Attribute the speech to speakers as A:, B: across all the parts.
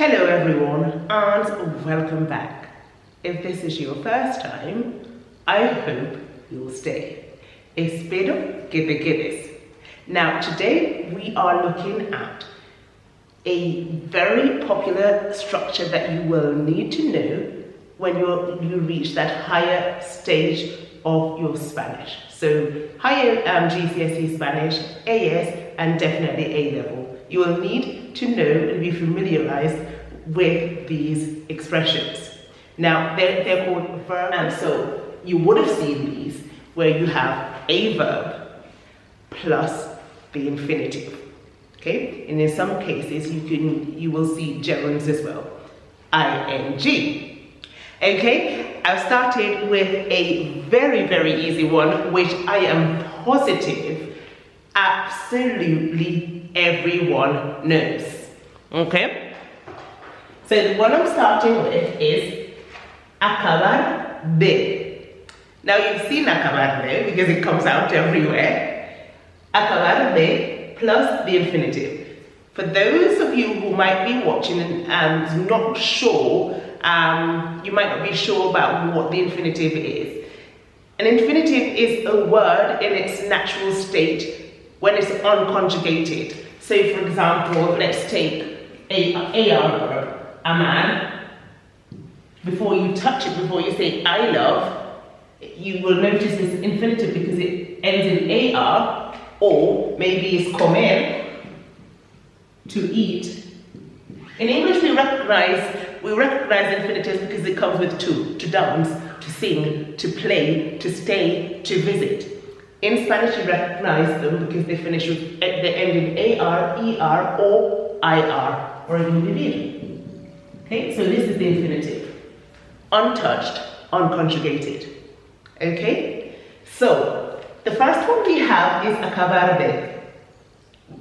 A: Hello everyone and welcome back. If this is your first time, I hope you'll stay. Espero que te quedes. Now today we are looking at a very popular structure that you will need to know when you reach that higher stage of your Spanish. So higher GCSE Spanish, AS and definitely A-level. You will need to know and be familiarized with these expressions. Now they're called verbs, and so you would have seen these where you have a verb plus the infinitive. Okay, and in some cases you will see gerunds as well, ing. Okay, I've started with a very easy one, which I am positive absolutely everyone knows. Okay, so the one I'm starting with is acabar de. Now you've seen acabar de because it comes out everywhere. Acabar de plus the infinitive. For those of you who might be watching and not sure, you might not be sure about what the infinitive is. An infinitive is a word in its natural state when it's unconjugated. So for example, let's take a AR verb, amar. Before you touch it, before you say I love, you will notice this infinitive because it ends in AR, or maybe it's comer, to eat. In English we recognize infinitives because it comes with to dance, to sing, to play, to stay, to visit. In Spanish you recognize them because they end in AR, ER, or IR, or even vivir. Okay, so this is the infinitive. Untouched, unconjugated. Okay, so the first one we have is acabar de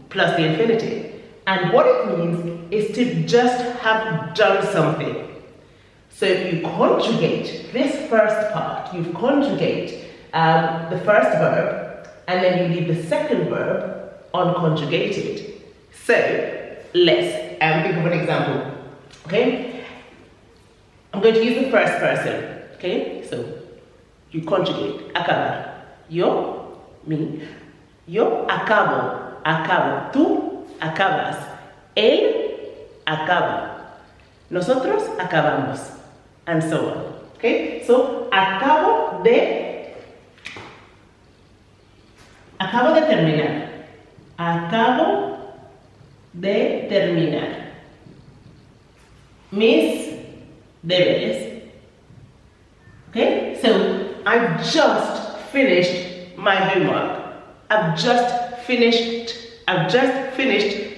A: plus the infinitive. And what it means is to just have done something. So you conjugate this first part, you conjugate the first verb, and then you leave the second verb unconjugated. So let's think of an example. Okay, I'm going to use the first person. Okay, so you conjugate acabar. Yo, me. Yo acabo, tú acabas, él acaba, nosotros acabamos, and so on. Okay, so acabo de terminar. Acabo de terminar mis deberes. Okay, so I've just finished my homework. I've just finished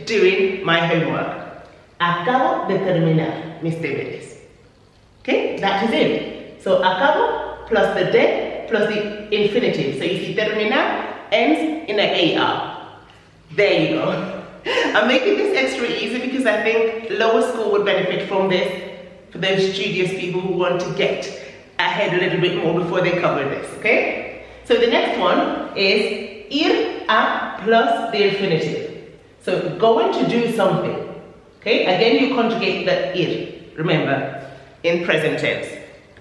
A: doing my homework. Acabo de terminar mis deberes. Okay, that is it. So acabo plus the de plus the infinitive. So you see terminar ends in an AR. There you go. I'm making this extra easy because I think lower school would benefit from this, for those studious people who want to get ahead a little bit more before they cover this, okay? So the next one is ir a plus the infinitive. So going to do something, okay? Again, you conjugate the ir, remember, in present tense.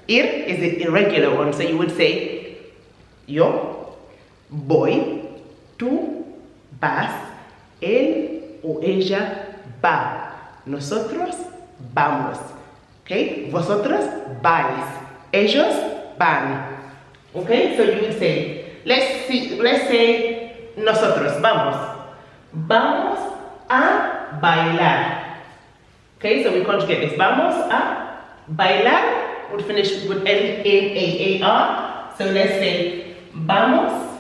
A: Ir is the irregular one, so you would say yo voy, tú vas, él o ella va, nosotros vamos, okay? Vosotros vais, ellos van, okay? So you would say, let's say nosotros vamos a bailar. Okay, so we conjugate this. Vamos a bailar would end in AAR. So let's say vamos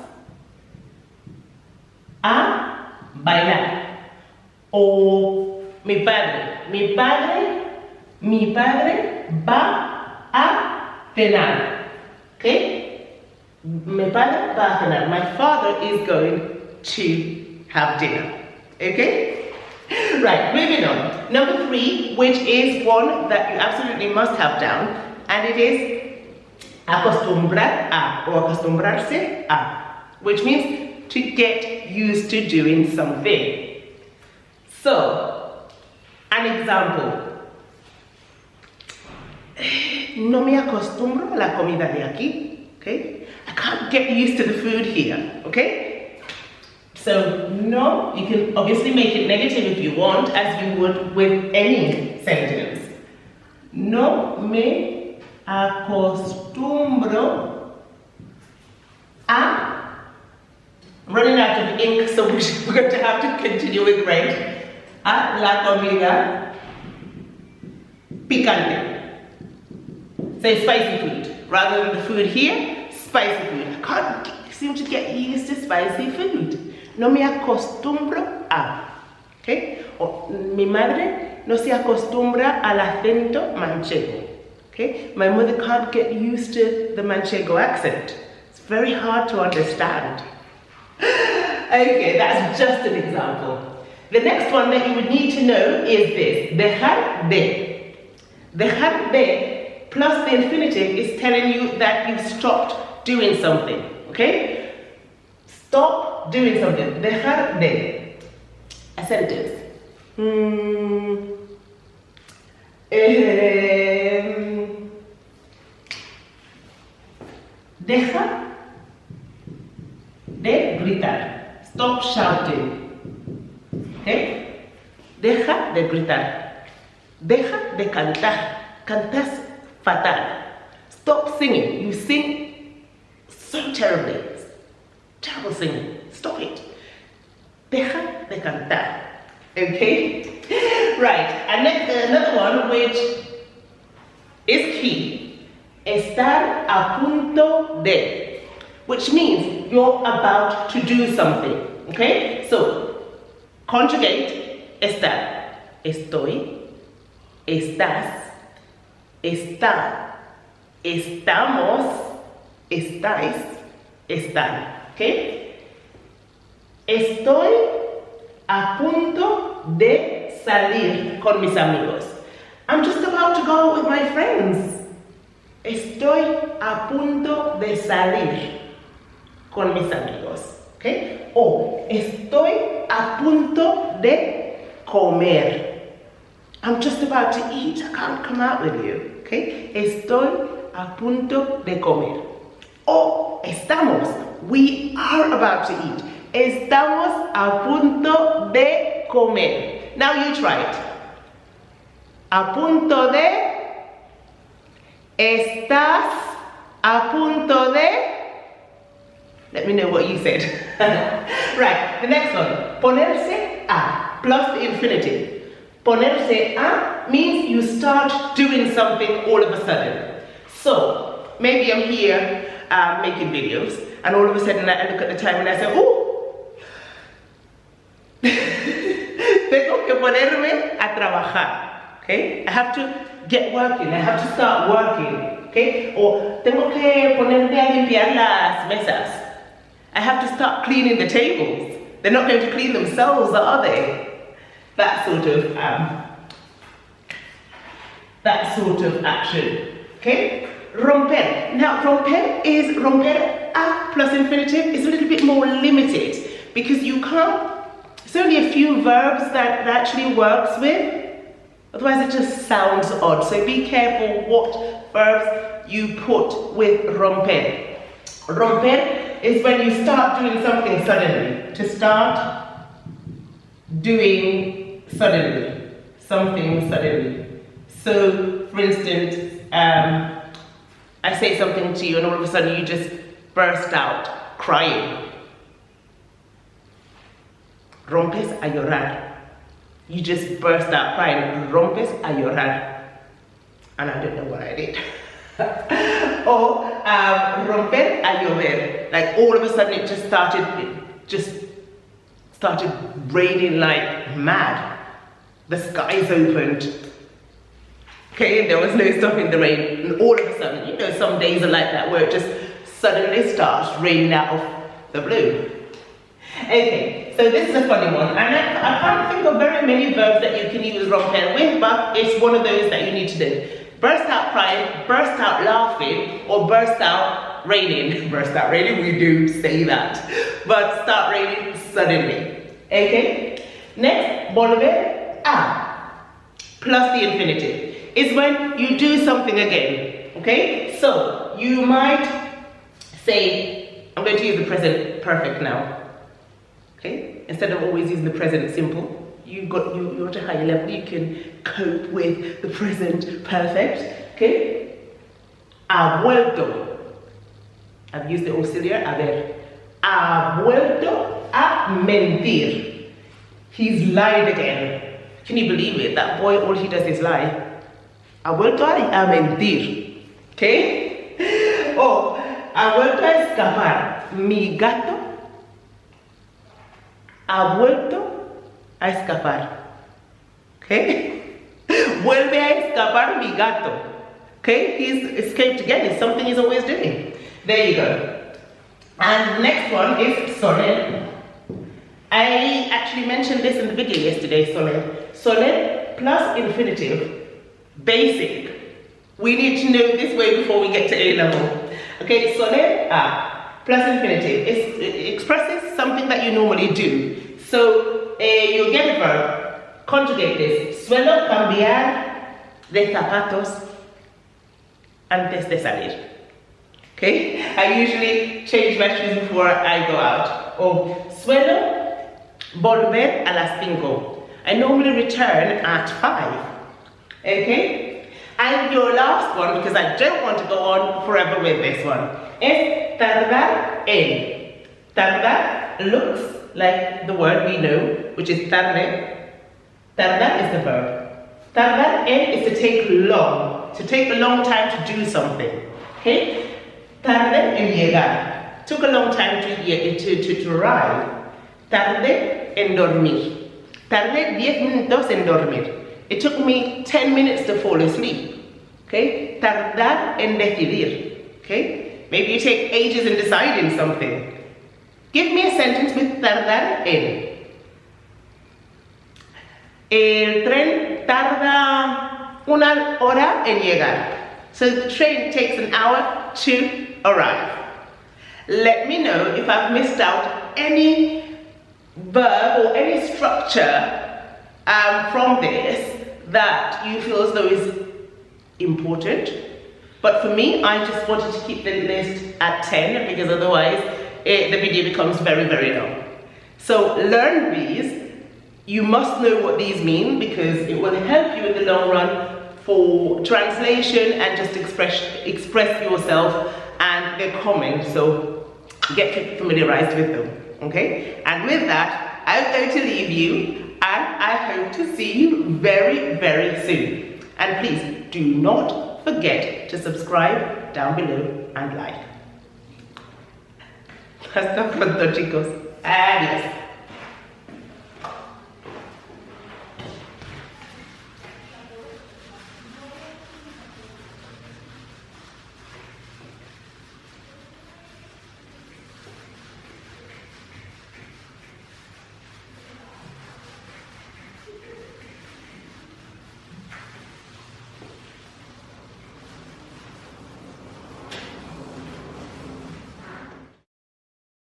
A: a bailar. O mi padre va a cenar. Okay? Mi padre va a cenar. My father is going to have dinner. Okay? Right, moving on. Number 3, which is one that you absolutely must have down, and it is acostumbrar a or acostumbrarse a, which means to get used to doing something. So, an example. No me acostumbro a la comida de aquí, okay? I can't get used to the food here, okay? So, no, you can obviously make it negative if you want, as you would with any sentence. No me acostumbro a... I'm running out of ink, so we're going to have to continue with red. A la comida picante. Say spicy food. Rather than the food here, spicy food. I can't seem to get used to spicy food. No me acostumbro a. Okay? Or, mi madre no se acostumbra al acento manchego. Okay? My mother can't get used to the manchego accent. It's very hard to understand. Okay, that's just an example. The next one that you would need to know is this. Dejar de. Dejar de plus the infinitive is telling you that you've stopped doing something. Okay? Stop doing something. Dejar de. A sentence. Deja de gritar. Stop shouting. Okay? Deja de gritar. Deja de cantar. Cantas fatal. Stop singing. You sing so terribly. Terrible singing. Stop it. Deja de cantar. Okay? Right. And next, another one which is key. Estar a punto de. Which means you're about to do something. Okay? So, conjugate estar. Estoy. Estás. Está. Estamos. Estáis. Están. Okay? Estoy a punto de salir con mis amigos. I'm just about to go out with my friends. Estoy a punto de salir con mis amigos. Okay? O estoy a punto de comer. I'm just about to eat. I can't come out with you. Okay? Estoy a punto de comer. O estamos. We are about to eat. Estamos a punto de comer. Now you try it. A punto de. Estás a punto de. Let me know what you said. Right, the next one. Ponerse a plus the infinitive. Ponerse a means you start doing something all of a sudden. So, maybe I'm here making videos, and all of a sudden I look at the time and I say, oh, tengo que ponerme a trabajar. Okay? I have to get working. I have to start working. Okay? Or tengo que ponerme a limpiar las mesas. I have to start cleaning the tables. They're not going to clean themselves, are they? That sort of action. Okay? Romper. Now, romper a plus infinitive is a little bit more limited because you can't. It's only a few verbs that it actually works with. Otherwise, it just sounds odd. So be careful what verbs you put with romper. Romper is when you start doing something suddenly. To start doing suddenly. Something suddenly. So, for instance, I say something to you and all of a sudden you just burst out crying. Rompes a llorar. You just burst out crying. Rompes a llorar. And I don't know what I did. Or romper a llover. Like all of a sudden it just started raining like mad. The skies opened. Okay, there was no stopping the rain. And all of a sudden, you know, some days are like that where it just suddenly starts raining out of the blue. Okay, so this is a funny one. And I can't think of very many verbs that you can use romper with, but it's one of those that you need to do. Burst out crying, burst out laughing, or burst out raining. Burst out raining, we do say that. But start raining suddenly. Okay? Next, volver a plus the infinitive. is when you do something again. Okay? So you might say, I'm going to use the present perfect now. Okay? Instead of always using the present simple, you're at a higher level, you can cope with the present perfect. Okay? Ha vuelto. I've used the auxiliary haber. Ha vuelto a mentir. He's lied again. Can you believe it? That boy, all he does is lie. Ha vuelto a mentir. Okay? Oh, ha vuelto a escapar. Mi gato ha vuelto a escapar. Okay? Vuelve a escapar mi gato. Okay? He's escaped again. It's something he's always doing. There you go. And the next one is soler. I actually mentioned this in the video yesterday, soler. Soler plus infinitive. Basic. We need to know this way before we get to A level. Okay, soler plus infinitive. It expresses something that you normally do. So you get a verb. Conjugate this. Suelo cambiar de zapatos antes de salir. Okay? I usually change my shoes before I go out. Or suelo volver a las 5. I normally return at 5. Okay? And your last one, because I don't want to go on forever with this one, is tardar en. Tardar looks like the word we know, which is tarde. Tardar is the verb. Tardar en is to take long, to take a long time to do something. Okay? Tarde en llegar. Took a long time to arrive. Tarde en dormir. Tardé 10 minutos en dormir. It took me 10 minutes to fall asleep. Okay? Tardar en decidir. Okay? Maybe you take ages in deciding something. Give me a sentence with tardar en. El tren tarda 1 hora en llegar. So the train takes an hour to arrive. Let me know if I've missed out any verb or any structure from this that you feel as though is important. But for me, I just wanted to keep the list at 10 because otherwise the video becomes very, very long. So learn these. You must know what these mean because it will help you in the long run for translation and just express yourself, and they're common, so get familiarized with them. Okay? And with that, I'm going to leave you, and I hope to see you very, very soon. And please do not forget to subscribe down below and like. Hasta pronto, chicos. Adiós.